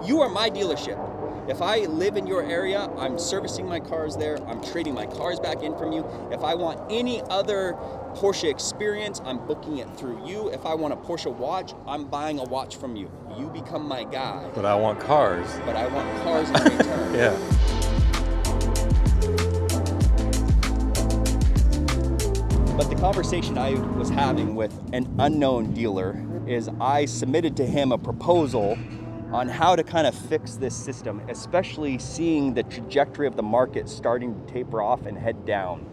You are my dealership. If I live in your area, I'm servicing my cars there, I'm trading my cars back in from you. If I want any other Porsche experience, I'm booking it through you. If I want a Porsche watch, I'm buying a watch from you. You become my guy. But I want cars. But I want cars in return. Yeah. But the conversation I was having with an unknown dealer is I submitted to him a proposal on how to kind of fix this system, especially seeing the trajectory of the market starting to taper off and head down.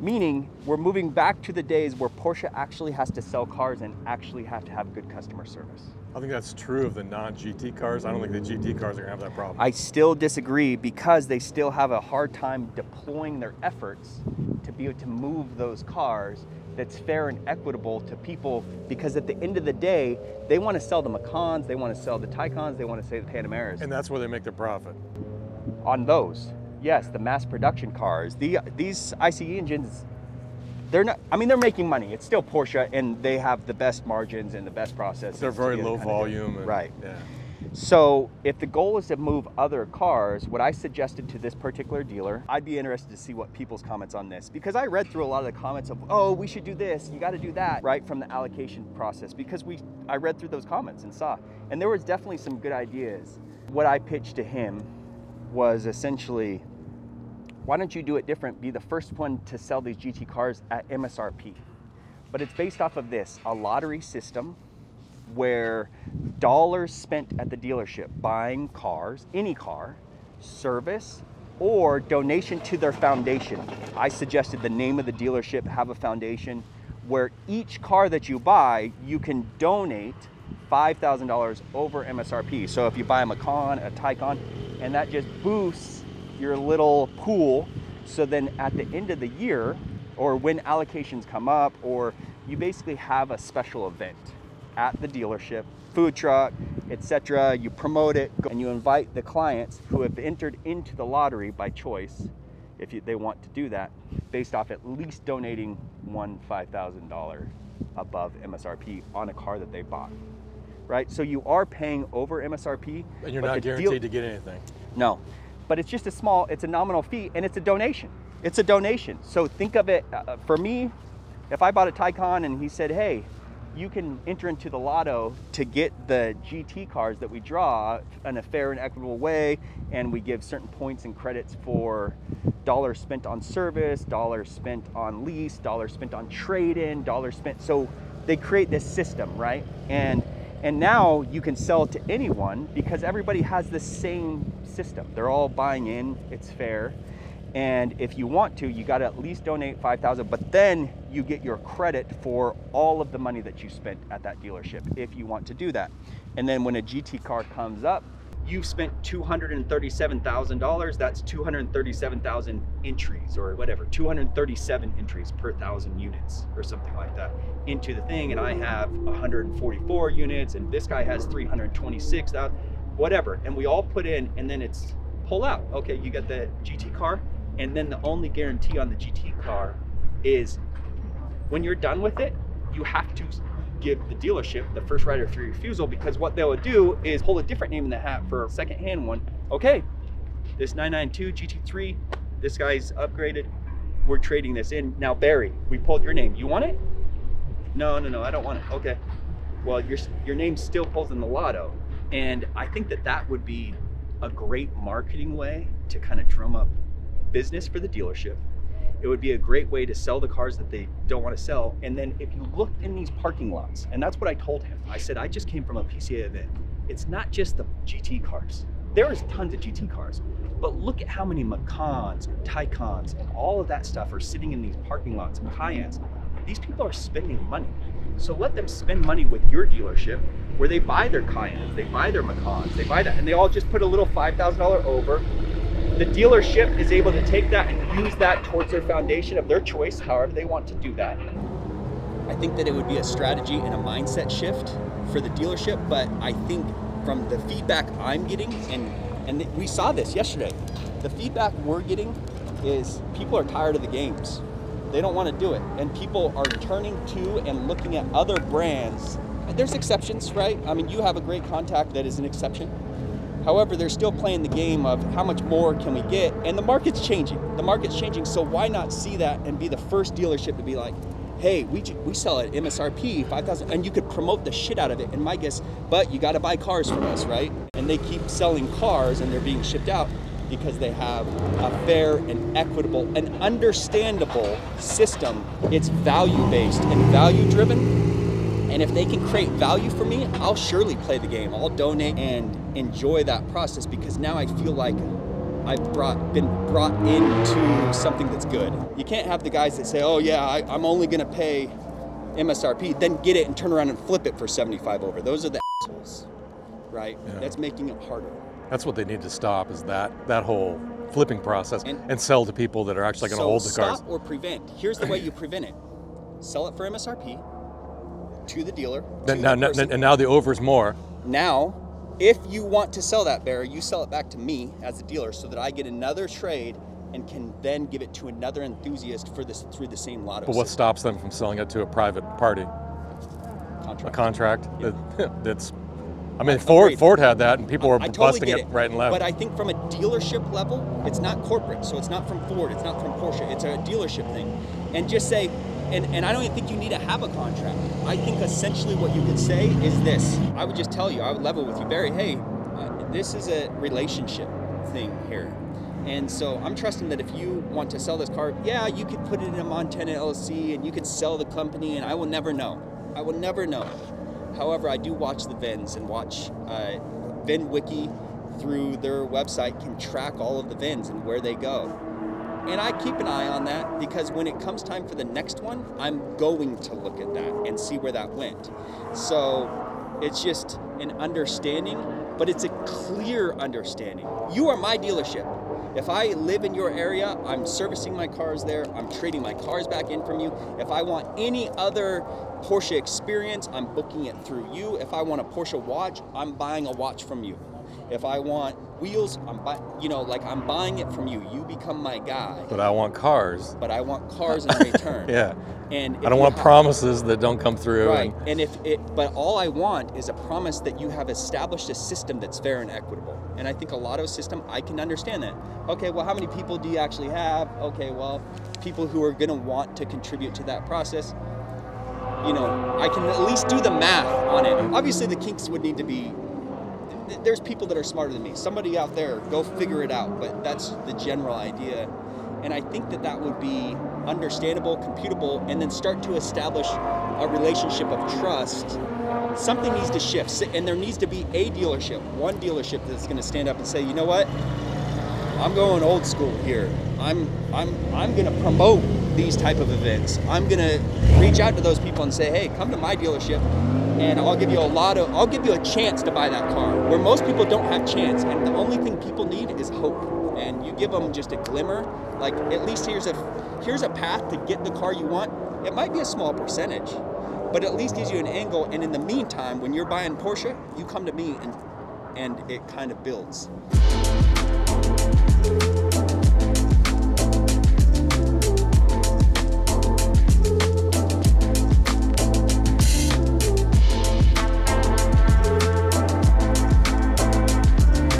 Meaning, we're moving back to the days where Porsche actually has to sell cars and actually have to have good customer service. I think that's true of the non-GT cars. I don't think the GT cars are gonna have that problem. I still disagree because they still have a hard time deploying their efforts to be able to move those cars that's fair and equitable to people, because at the end of the day, they want to sell the Macans, they want to sell the Taycans, they want to sell the Panameras. And that's where they make their profit. On those, yes, the mass production cars. These ICE engines, they're not, I mean, they're making money. It's still Porsche, and they have the best margins and the best processes. They're very low volume. And, right. Yeah. So if the goal is to move other cars, what I suggested to this particular dealer, I'd be interested to see what people's comments on this, because I read through a lot of the comments of, oh, we should do this, you got to do that, right, from the allocation process, because I read through those comments and saw, and there was definitely some good ideas. What I pitched to him was essentially, why don't you do it different? Be the first one to sell these GT cars at MSRP. But it's based off of this, a lottery system where dollars spent at the dealership buying cars, any car, service, or donation to their foundation. I suggested the name of the dealership have a foundation where each car that you buy, you can donate $5,000 over MSRP. So if you buy a Macan, a Taycan, and that just boosts your little pool. So then at the end of the year, or when allocations come up, or you basically have a special event at the dealership, food truck, etc. You promote it, and you invite the clients who have entered into the lottery by choice, if they want to do that, based off at least donating one $5,000 above MSRP on a car that they bought, right? So you are paying over MSRP. And you're not guaranteed to get anything. No, but it's just it's a nominal fee, and it's a donation. It's a donation. So think of it, for me, if I bought a Taycan and he said, hey, you can enter into the lotto to get the GT cars that we draw in a fair and equitable way, and we give certain points and credits for dollars spent on service, dollars spent on lease, dollars spent on trade-in, dollars spent. So they create this system, right? And now you can sell to anyone because everybody has the same system. They're all buying in, it's fair. And if you want to, you got to at least donate $5,000, but then you get your credit for all of the money that you spent at that dealership if you want to do that. And then when a GT car comes up, you've spent $237,000. That's 237,000 entries or whatever, 237 entries per 1,000 units or something like that into the thing. And I have 144 units, and this guy has 326,000, whatever. And we all put in, and then it's pull out. Okay, you got the GT car. And then the only guarantee on the GT car is when you're done with it, you have to give the dealership the first right of refusal, because what they'll do is pull a different name in the hat for a second-hand one. Okay, this 992 GT3, this guy's upgraded. We're trading this in. Now, Barry, we pulled your name. You want it? No, I don't want it. Okay. Well, your name still pulls in the lotto. And I think that would be a great marketing way to kind of drum up business for the dealership. It would be a great way to sell the cars that they don't want to sell. And then if you look in these parking lots, and that's what I told him. I said, I just came from a PCA event. It's not just the GT cars. There is tons of GT cars, but look at how many Macans and Taycans and all of that stuff are sitting in these parking lots and Cayennes. These people are spending money. So let them spend money with your dealership where they buy their Cayennes, they buy their Macans, they buy that, and they all just put a little $5,000 over. The dealership is able to take that and use that towards their foundation of their choice, however they want to do that. I think that it would be a strategy and a mindset shift for the dealership, but I think from the feedback I'm getting, and we saw this yesterday, the feedback we're getting is people are tired of the games. They don't want to do it, and people are turning to and looking at other brands there's exceptions, right? I mean, you have a great contact that is an exception. However, they're still playing the game of how much more can we get, and the market's changing. The market's changing, so why not see that and be the first dealership to be like, hey, we sell at MSRP 5,000, and you could promote the shit out of it. And my guess, but you got to buy cars from us, right? And they keep selling cars, and they're being shipped out because they have a fair and equitable and understandable system. It's value-based and value-driven. And if they can create value for me, I'll surely play the game. I'll donate and enjoy that process, because now I feel like I've been brought into something that's good. You can't have the guys that say, oh yeah, I'm only gonna pay MSRP, then get it and turn around and flip it for 75 over. Those are the assholes, right? Yeah. That's making it harder. That's what they need to stop, is that whole flipping process, and sell to people that are actually gonna hold the cars. Stop or prevent. Here's the way you prevent it. Sell it for MSRP to the dealer. And now the over's more. Now, if you want to sell that bear, you sell it back to me as a dealer so that I get another trade and can then give it to another enthusiast for this through the same lotto. But what stops them from selling it to a private party? Contract. A contract? Yeah. That's, I mean, Ford had that, and people were busting it right and left. But I think from a dealership level, it's not corporate, so it's not from Ford, it's not from Porsche, it's a dealership thing. And just say, and I don't even think you need to have a contract. I think essentially what you could say is this. I would just tell you, I would level with you, Barry, hey, this is a relationship thing here. And so I'm trusting that if you want to sell this car, yeah, you could put it in a Montana LLC and you could sell the company, and I will never know. I will never know. However, I do watch the VINs and watch VINWiki through their website can track all of the VINs and where they go. And I keep an eye on that, because when it comes time for the next one, I'm going to look at that and see where that went. So it's just an understanding, but it's a clear understanding. You are my dealership. If I live in your area, I'm servicing my cars there, I'm trading my cars back in from you. If I want any other Porsche experience, I'm booking it through you. If I want a Porsche watch, I'm buying a watch from you. If I want wheels, I'm buying it from you. You become my guy. But I want cars. But I want cars in return. Yeah. And I don't want promises that don't come through. Right. But all I want is a promise that you have established a system that's fair and equitable. And I think a lotto system, I can understand that. Okay, well, how many people do you actually have? Okay, well, people who are going to want to contribute to that process. You know, I can at least do the math on it. Obviously, the kinks would need to be. There's people that are smarter than me. Somebody out there, go figure it out. But that's the general idea. And I think that that would be understandable, computable, and then start to establish a relationship of trust. Something needs to shift, and there needs to be a dealership, one dealership that's going to stand up and say, you know what? I'm going old school here. I'm going to promote these type of events. I'm going to reach out to those people and say, hey, come to my dealership, and I'll give you a chance to buy that car. Where most people don't have chance, and the only thing people need is hope. And you give them just a glimmer, like at least here's a path to get the car you want. It might be a small percentage, but at least gives you an angle. And in the meantime, when you're buying Porsche, you come to me and it kind of builds.